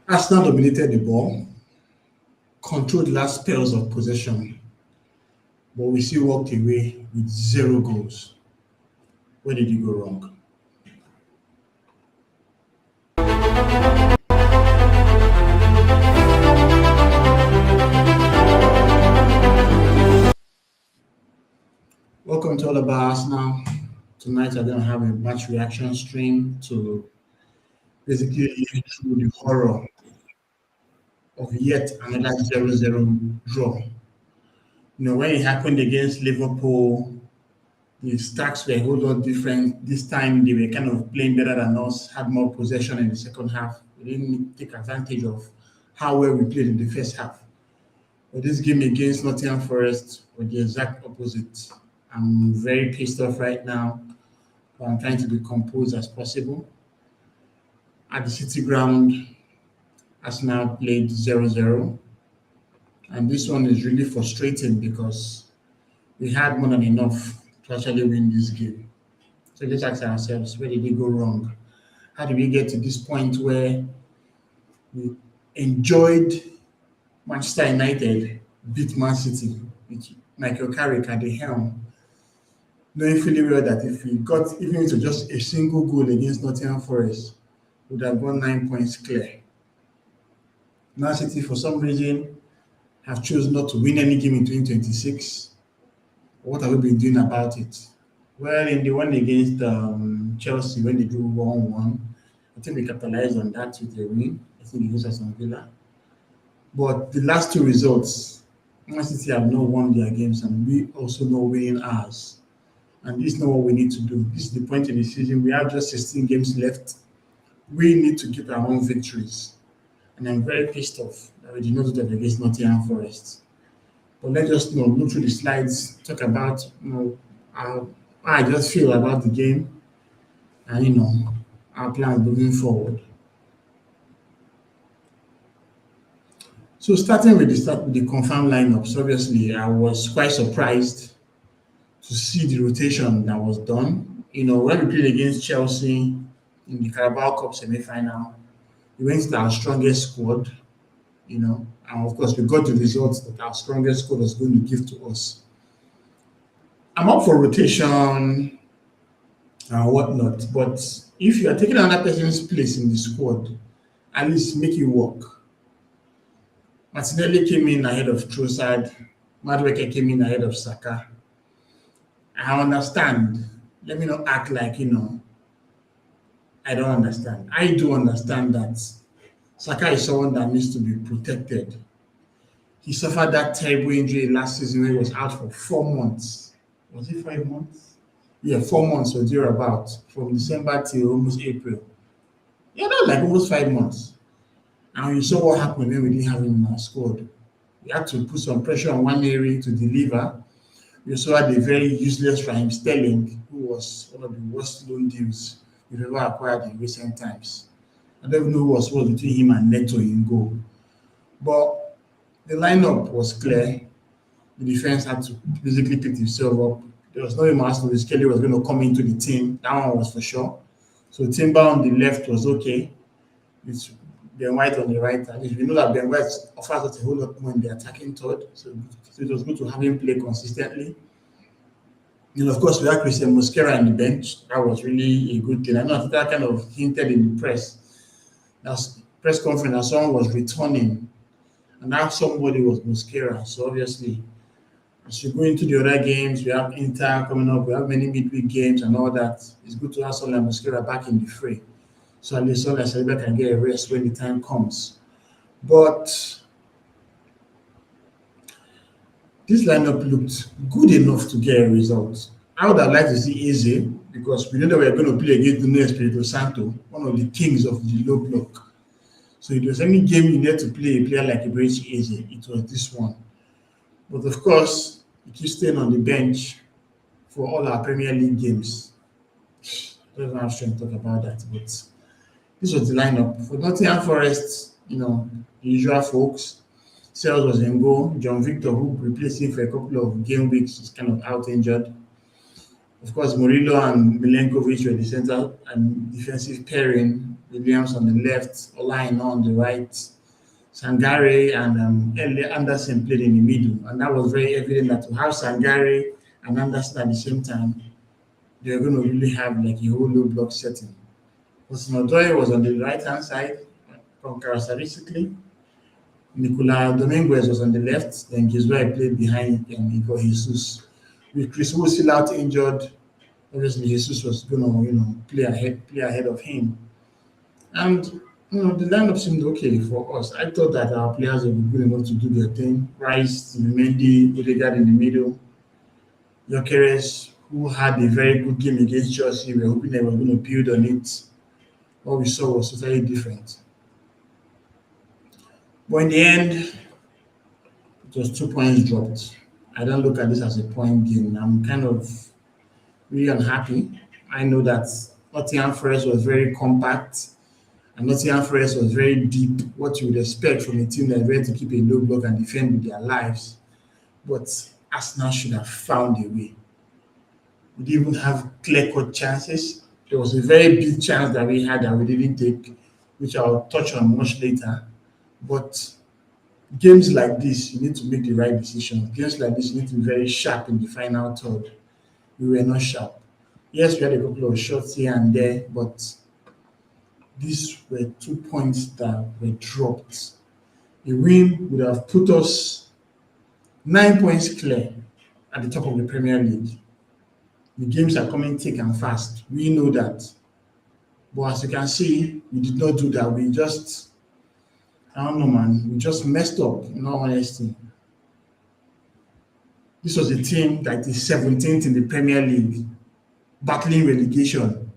Arsenal dominated the ball, controlled last spells of possession, but we still walked away with 0 goals. Where did you go wrong? Welcome to All About Arsenal. Tonight I'm going to have a match reaction stream to basically live through the horror of yet another 0-0 draw. When it happened against Liverpool, the stats were a whole lot different. This time they were kind of playing better than us, had more possession in the second half. We didn't take advantage of how well we played in the first half. But this game against Nottingham Forest was the exact opposite. I'm very pissed off right now, but I'm trying to be composed as possible. At the City Ground, Arsenal played 0-0. And this one is really frustrating because we had more than enough to actually win this game. So let's ask ourselves, where did we go wrong? How did we get to this point where we enjoyed Manchester United beat Man City with Michael Carrick at the helm, knowing fully well that if we got even into just a single goal against Nottingham Forest, we would have gone 9 points clear. Man City, for some reason, have chosen not to win any game in 2026. What have we been doing about it? Well, in the one against Chelsea, when they drew 1-1, I think we capitalized on that with a win. I think against Aston Villa. But the last two results, Man City have not won their games, and we also not winning ours. And this is not what we need to do. This is the point in the season. We have just 16 games left. We need to get our own victories. And I'm very pissed off that we did not do that against Nottingham Forest. But let's just look through the slides, talk about how I just feel about the game, and our plans moving forward. So starting with the confirmed lineups, obviously I was quite surprised to see the rotation that was done. When we played against Chelsea in the Carabao Cup semi-final, we went to our strongest squad, and of course we got the results that our strongest squad was going to give to us. I'm up for rotation and whatnot, but if you are taking another person's place in the squad, at least make it work. Martinelli came in ahead of Trossard. Madueke came in ahead of Saka. I understand. Let me not act like, I don't understand. I do understand that Saka is someone that needs to be protected. He suffered that terrible injury last season when he was out for 4 months. Was it 5 months? Yeah, 4 months or thereabout, from December till almost April. Yeah, not like almost 5 months. And you saw what happened when we didn't have him in our squad. We had to put some pressure on one area to deliver. We also had a very useless Raheem Sterling, who was one of the worst loan deals we've ever acquired in recent times. I don't even know who was between him and Neto in goal. But the lineup was clear. The defense had to basically pick himself up. There was no Arsenal. Kelly was going to come into the team. That one was for sure. So Timber on the left was okay. It's Ben White on the right. At least we know that Ben White offers us a whole lot more in the attacking third. So it was good to have him play consistently. And of course, we had Christian Mosquera on the bench. That was really a good thing. I know that kind of hinted in the press conference that someone was returning, and that somebody was Mosquera. So obviously, as you go into the other games, we have Inter coming up, we have many midweek games and all that. It's good to have someone like Mosquera back in the fray. So at least someone like Saliba can get a rest when the time comes. But this lineup looked good enough to get a result. I would have liked to see Eze, because we know that we are going to play against Nuno Espirito Santo, one of the kings of the low block. So if there's any game you need to play a player like Ibrahim Eze, it was this one. But of course, he keeps staying on the bench for all our Premier League games. I don't have strength to talk about that, but this was the lineup. For Nottingham Forest, the usual folks. Sales was in goal. John Victor, who replaced him for a couple of game weeks, is kind of out injured. Of course, Murillo and Milenkovic were the center and defensive pairing. Williams on the left, Olaine on the right, Sangare and Anderson played in the middle. And that was very evident that to have Sangare and Anderson at the same time, they're going to really have like a whole low block setting. Osinodoye was on the right hand side, from characteristically. Nicola Dominguez was on the left, then Gizwe played behind Igor Jesus. With Chris Wood still out injured, obviously Jesus was gonna, play ahead of him. And the lineup seemed okay for us. I thought that our players would be good enough to do their thing. Rice, Mendy, Odegaard in the middle, Gyökeres, who had a very good game against Chelsea. We were hoping they were going to build on it. What we saw was totally different. But in the end, it was 2 points dropped. I don't look at this as a point game. I'm kind of really unhappy. I know that Nottingham Forest was very compact and Nottingham Forest was very deep, what you would expect from a team that is ready to keep a low block and defend with their lives. But Arsenal should have found a way. We didn't even have clear-cut chances. There was a very big chance that we had that we didn't take, which I'll touch on much later. But games like this, you need to make the right decision. Games like this, you need to be very sharp in the final third. We were not sharp. Yes, we had a couple of shots here and there, but these were 2 points that were dropped. A win would have put us 9 points clear at the top of the Premier League. The games are coming thick and fast. We know that. But as you can see, we did not do that. We just, I don't know, man. We just messed up, in all honesty. This was a team that is 17th in the Premier League, battling relegation.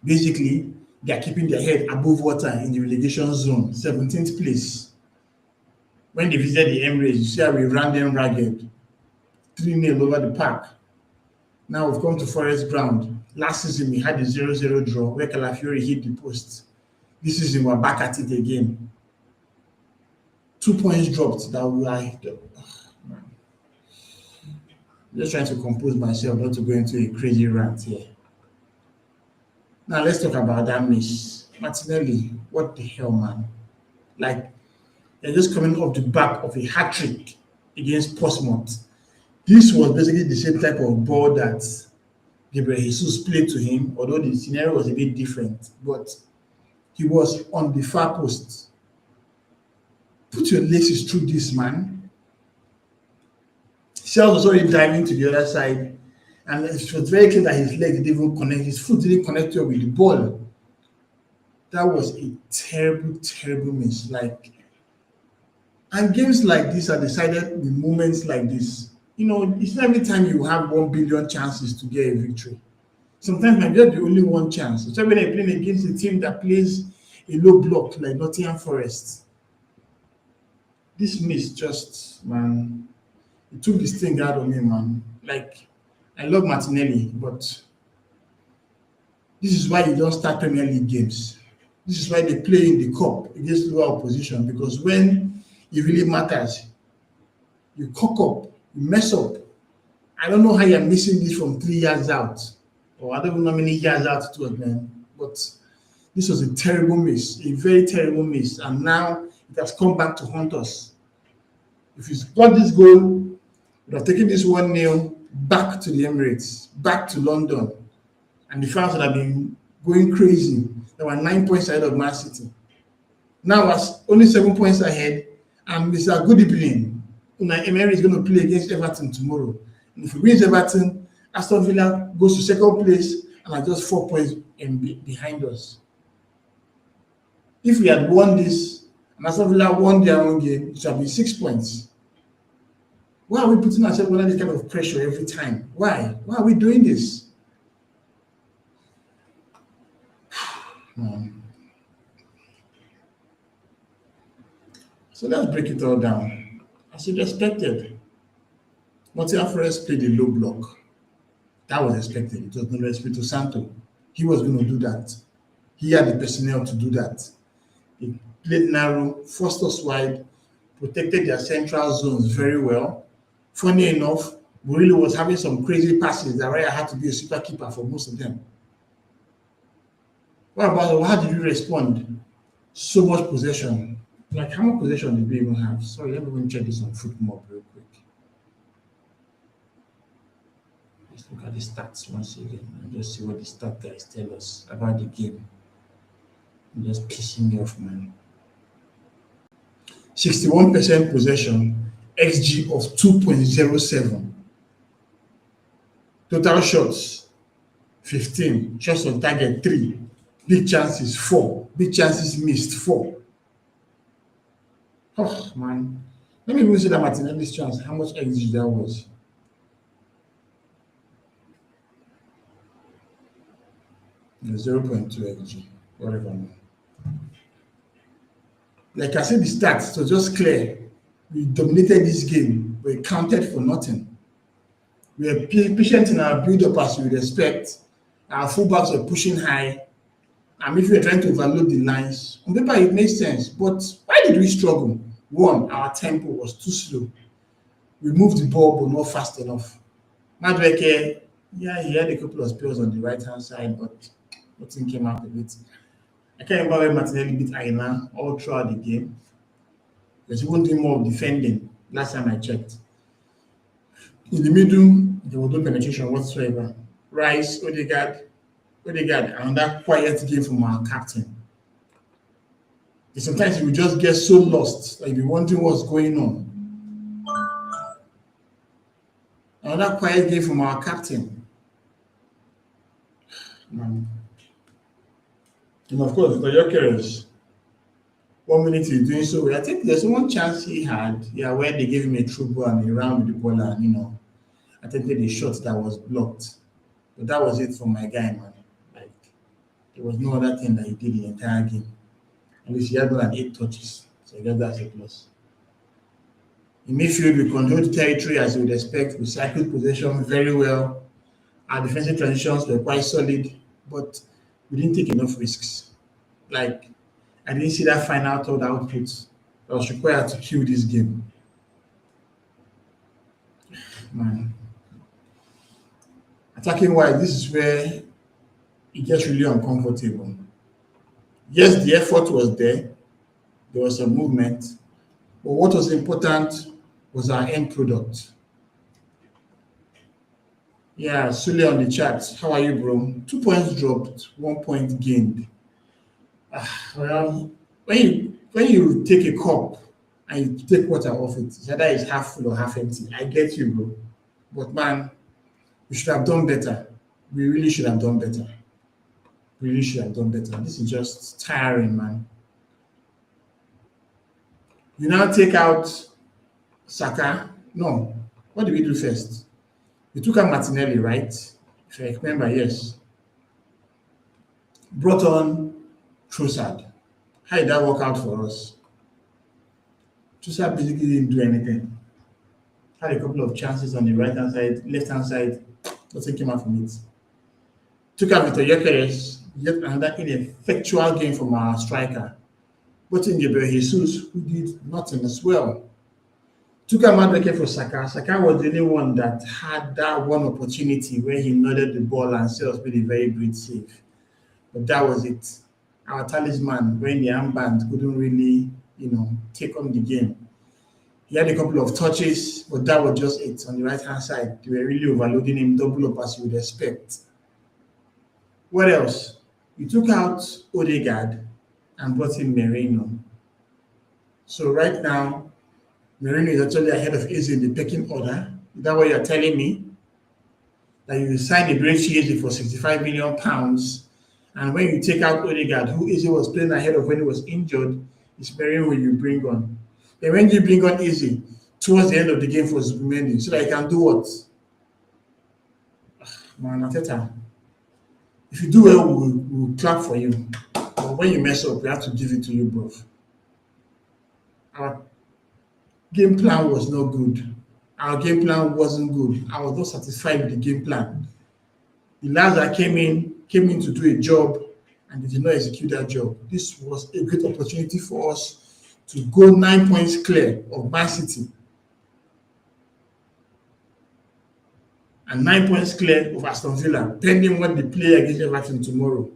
Basically, they are keeping their head above water in the relegation zone, 17th place. When they visited the Emirates, you see how we ran them ragged, 3-0 over the park. Now we've come to Forest Ground. Last season, we had a 0-0 draw where Calafiori hit the post. This season, we're back at it again. 2 points dropped that we are. Just trying to compose myself, not to go into a crazy rant here. Now let's talk about that miss. Martinelli, what the hell, man? Like, they're just coming off the back of a hat-trick against Portsmouth. This was basically the same type of ball that Gabriel Jesus played to him, although the scenario was a bit different. But he was on the far post. Put your laces through this, man. Sales was already diving to the other side, and it was very clear that his leg didn't even connect, his foot didn't connect with the ball. That was a terrible, terrible miss. And games like this are decided with moments like this. It's not every time you have 1 billion chances to get a victory. Sometimes maybe you're the only one chance. Especially when you're playing against a team that plays a low block like Nottingham Forest. This miss just, man, it took this thing out of me, man. I love Martinelli, but this is why you don't start Premier League games. This is why they play in the cup against lower opposition, because when it really matters, you cock up, you mess up. I don't know how you're missing this from 3 years out, or I don't even know how many years out it was, man. But this was a terrible miss, a very terrible miss, and now it has come back to haunt us. If he's got this goal, we have taken this 1-0 back to the Emirates, back to London, and the fans would have been going crazy. There were 9 points ahead of Man City. Now we're only 7 points ahead, and Mr. Good evening. Unai Emery is going to play against Everton tomorrow. And if we win Everton, Aston Villa goes to second place and are just 4 points behind us. If we had won this, and Aston Villa won their own game, it would have been 6 points. Why are we putting ourselves under this kind of pressure every time? Why? Why are we doing this? So let's break it all down. As you expected, Nottingham Forest played a low block. That was expected. It was not Espirito Santo. He was going to do that. He had the personnel to do that. He played narrow, forced us wide, protected their central zones very well. Funny enough, Murillo was having some crazy passes that Raya had to be a super keeper for most of them. What about how did you respond? So much possession. Like how much possession did we even have? Sorry, let me even check this on football real quick. Let's look at the stats once again and just see what the stat guys tell us about the game. It's just pissing me off, man. 61% possession, XG of 2.07. Total shots 15. Shots on target 3. Big chances 4. Big chances missed 4. Oh man. Let me even see that Martinelli's chance. How much XG that was? No, 0.2 XG. Whatever. Man. Like I said, the stats, so just clear. We dominated this game. We counted for nothing. We were patient in our build-up as you would expect. Our fullbacks were pushing high. And if we were trying to overload the lines, on paper it makes sense. But why did we struggle? One, our tempo was too slow. We moved the ball but not fast enough. Madueke, yeah, he had a couple of spells on the right-hand side, but nothing came out of it. I can't remember when Martinelli beat Aina all throughout the game. There's even doing more of defending last time I checked. In the middle, there was no penetration whatsoever. Rice, Odegaard, and that quiet game from our captain. Sometimes you will just get so lost that you'll be wondering what's going on. Another quiet game from our captain. Man. And of course, the Jokeres, 1 minute he's doing so well. I think there's one chance he had, where they gave him a true ball and he ran with the ball and, attempted a shot that was blocked. But that was it for my guy, man. Like, there was no other thing that he did the entire game. At least he had more than 8 touches. So I guess that's a plus. In midfield, we controlled the territory as you would expect. We cycled possession very well. Our defensive transitions were quite solid, but we didn't take enough risks. Like, I didn't see that final third output that was required to kill this game. Man. Attacking wise, this is where it gets really uncomfortable. Yes, the effort was there. There was some movement. But what was important was our end product. Yeah, Sule on the chat. How are you, bro? 2 points dropped, 1 point gained. Well, when you take a cup and you take water off it, either it's half full or half empty. I get you, bro. But man, we should have done better. We really should have done better. We really should have done better. This is just tiring, man. You now take out Saka. No. What did we do first? We took out Martinelli, right? If I remember, yes. Brought on Trossard. How did that work out for us? Trossard basically didn't do anything. Had a couple of chances on the right-hand side, left-hand side. Nothing came out from it. Took out Vitor Gyökeres, yet another ineffectual game from our striker. But in Gabriel Jesus, who did nothing as well. Took out Madueke for Saka. Saka was the only one that had that one opportunity where he nodded the ball and Sales made a very great save. But that was it. Our talisman, wearing the armband, couldn't really, take on the game. He had a couple of touches, but that was just it on the right-hand side. They were really overloading him, double up as you would expect. What else? We took out Odegaard and brought in Merino. So right now, Merino is actually ahead of Eze in the pecking order. Is that what you're telling me? That you signed a great Eze for £65 million, and when you take out Odegaard, who Eze was playing ahead of when he was injured, it's Merino who you bring on. And when you bring on Eze towards the end of the game for Zubimendi, so that he can do what? Man, Arteta, if you do well, we'll clap for you. But when you mess up, we have to give it to you, bro. Our game plan was not good. Our game plan wasn't good. I was not satisfied with the game plan. The lads that came in to do a job and they did not execute that job. This was a great opportunity for us to go 9 points clear of Man City. and 9 points clear of Aston Villa, pending what they play against Everton tomorrow.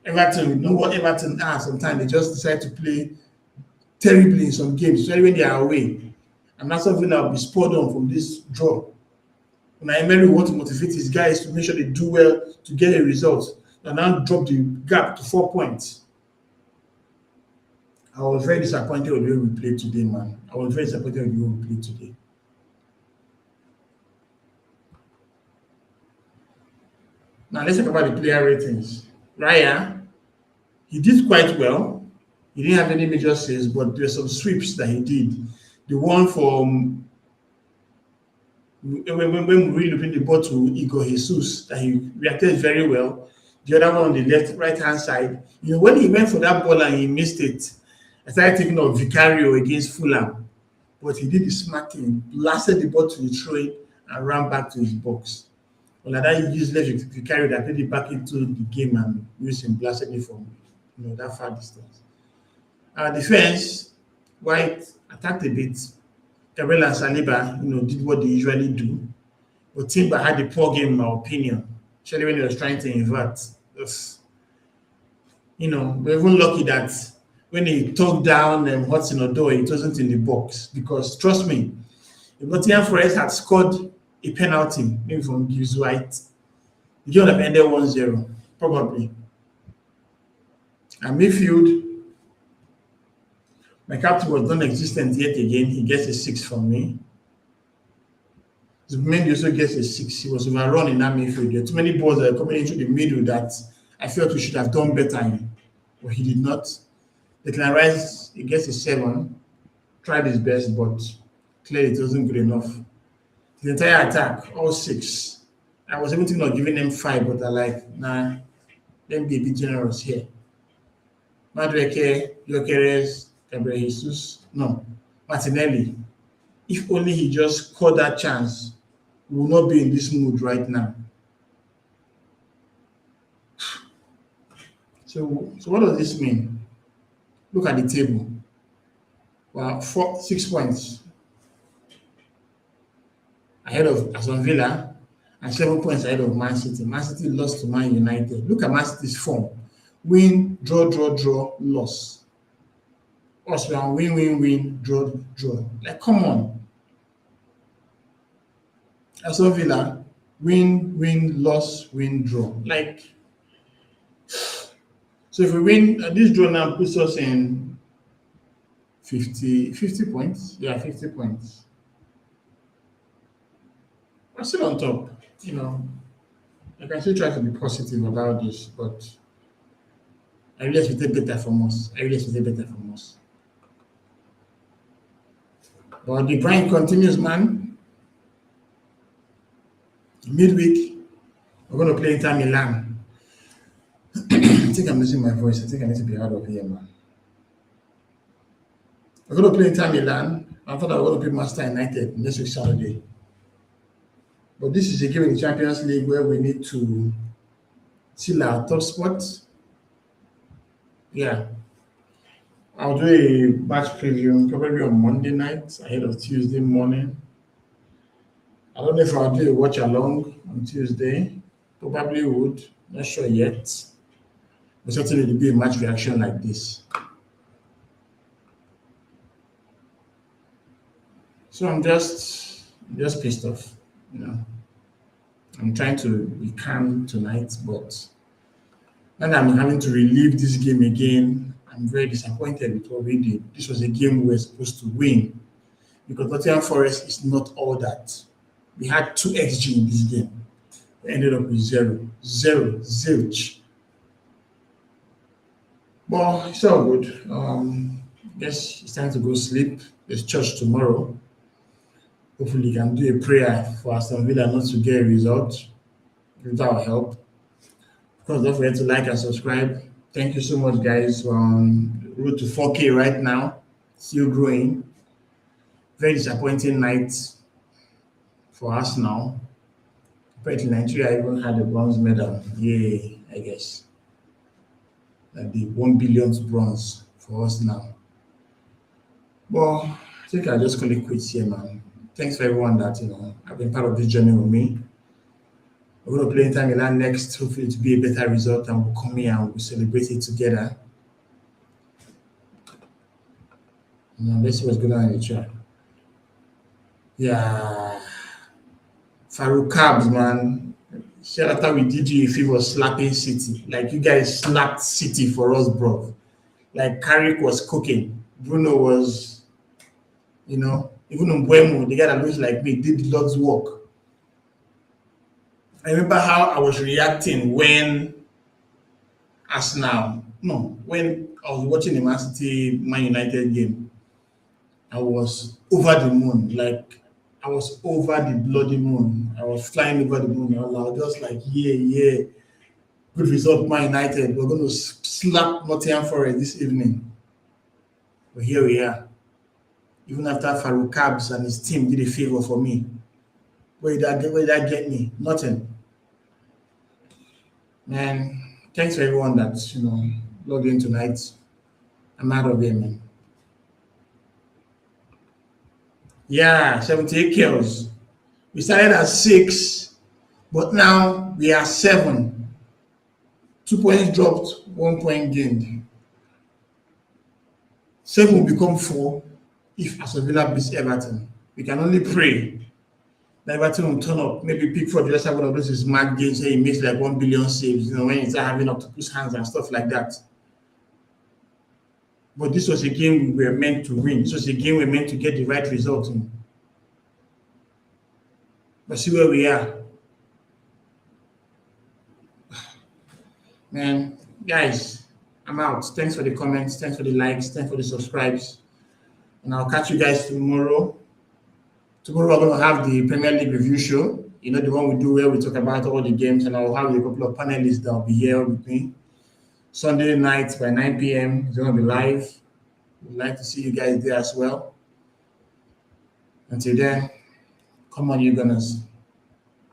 Everton, you know what Everton are sometimes, they just decide to play terribly in some games, especially when they are away. And that's something that will be spurred on from this draw. When Emery want to motivate his guys to make sure they do well to get a result, and now drop the gap to 4 points. I was very disappointed with the way we played today, man. I was very disappointed with the way we played today. Now let's talk about the player ratings. Raya, he did quite well. He didn't have any major saves, but there were some sweeps that he did. The one from when we really opened the ball to Igor Jesus, that he reacted very well. The other one on the right hand side, you know, when he went for that ball and he missed it, I started thinking of Vicario against Fulham. But he did the smart thing, blasted the ball to the throw and ran back to his box. Well, like that useless Vicario that played it back into the game and used him blasted it from that far distance. Our defense, White attacked a bit. Gabriel and Saliba, did what they usually do. But Timber had a poor game, in my opinion, especially when he was trying to invert. We're even lucky that when he took down Hudson Odoi, it wasn't in the box. Because trust me, if Nottingham Forest had scored a penalty, maybe from Gibbs White, the game would have ended 1-0, probably. And midfield, my captain was non-existent yet again. He gets a 6 from me. Zubimendi also gets a 6. He was overrun in that midfield. There are too many balls that are coming into the middle that I felt we should have done better in. But he did not. Declan Rice, he gets a 7. Tried his best, but clearly it wasn't good enough. The entire attack, all 6. I was even thinking of giving them 5, but I nah, let me be a bit generous here. Madueke, Gyökeres, Gabriel Jesus, no, Martinelli. If only he just caught that chance, we will not be in this mood right now. So what does this mean? Look at the table. Well, 6 points ahead of Aston Villa and 7 points ahead of Man City. Man City lost to Man United. Look at Man City's form. Win, draw, loss. Us, we are win, draw. Like, come on. Aston Villa, win, loss, win, draw. Like, so if we win, this draw now puts us in 50 points. Yeah, 50 points. We're still on top. I can still try to be positive about this, but I really expect better from us. But the grind continues, man. Midweek, we're going to play Inter Milan. I think I'm losing my voice. I think I need to be out of here, man. We're going to play Inter Milan. I thought I was going to play Manchester United next week Saturday. But this is a game in the Champions League where we need to seal our top spot. Yeah. I'll do a match preview probably on Monday night ahead of Tuesday morning. I don't know if I'll do a watch along on Tuesday. Probably would. Not sure yet. But certainly it'll be a match reaction like this. So I'm just pissed off. I'm trying to be calm tonight, but now that I'm having to relive this game again, I'm very disappointed with what we did. This was a game we were supposed to win because Nottingham Forest is not all that. We had 2 XG in this game. We ended up with 0. Zilch. But it's all good. I guess it's time to go sleep. There's church tomorrow. Hopefully, you can do a prayer for Aston Villa not to get a result. With our help. Of course, don't forget to like and subscribe. Thank you so much, guys. We're on road to 4K right now. Still growing. Very disappointing night for us now. Apparently, Nigeria even had a bronze medal. Yay, I guess. Like the 1 billionth bronze for us now. Well, I think I'll just call it quits here, man. Thanks for everyone that, have been part of this journey with me. We're going to play Inter Milan next, hopefully to be a better result, and we'll come here and we'll celebrate it together. Now, let's see what's going on in the chat. Yeah, Farouk Cabs, man. Shout out how we did you if it was slapping City. Like, you guys slapped City for us, bro. Like, Carrick was cooking. Bruno was, even Mbuemo, the guy that looks like me, did the Lord's work. I remember how I was reacting when when I was watching the Man City Man United game. I was over the moon. Like, I was over the bloody moon. I was flying over the moon. I was just like, yeah. Good result, Man United. We're going to slap Nottingham Forest this evening. But here we are. Even after Farouk Cabs and his team did a favor for me. Where did that get me? Nothing. Man, thanks for everyone that's, logged in tonight. I'm out of here, man. Yeah, 78 kills. We started at 6, but now we are 7. 2 points dropped, 1 point gained. 7 will become 4 if Aston Villa beats Everton. We can only pray that Everton will turn up. Maybe Pickford just have one of those mad games where he makes like 1 billion saves, when he's having octopus hands and stuff like that. But this was a game we were meant to win. This was a game we were meant to get the right result in. But see where we are. Man, guys, I'm out. Thanks for the comments. Thanks for the likes. Thanks for the subscribes. And I'll catch you guys tomorrow. Tomorrow we're going to have the Premier League review show. The one we do where we talk about all the games, and I'll have a couple of panelists that will be here with me. Sunday night by 9 p.m. It's going to be live. We'd like to see you guys there as well. Until then, come on, you Gunners.